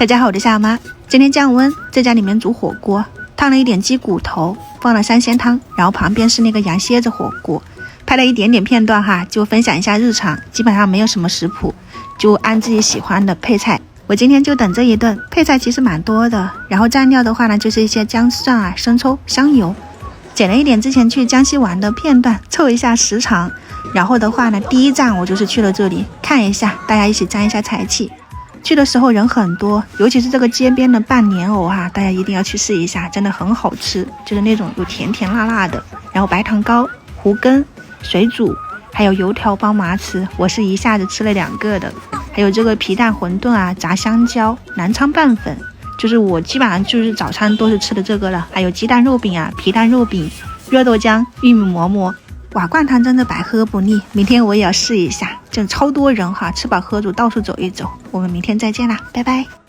大家好，我是夏妈。今天降温，在家里面煮火锅，烫了一点鸡骨头，放了3鲜汤，然后旁边是那个羊蝎子火锅，拍了一点点片段哈，就分享一下日常，基本上没有什么食谱，就按自己喜欢的配菜。我今天就等这一顿，配菜其实蛮多的，然后蘸料的话呢，就是一些姜蒜啊、生抽、香油，剪了一点之前去江西玩的片段，凑一下时长。然后的话呢，第一站我就是去了这里看一下，大家一起沾一下财气。去的时候人很多，尤其是这个街边的拌莲藕哈，大家一定要去试一下，真的很好吃，就是那种有甜甜辣辣的，然后白糖糕、胡根、水煮，还有油条包麻糍，我是一下子吃了2个的，还有这个皮蛋馄饨啊、炸香蕉、南昌拌粉，就是我基本上就是早餐都是吃的这个了，还有鸡蛋肉饼啊、皮蛋肉饼、热豆浆、玉米馍馍。瓦罐汤真的百喝不腻，明天我也要试一下，真超多人哈，吃饱喝足到处走一走。我们明天再见啦，拜拜。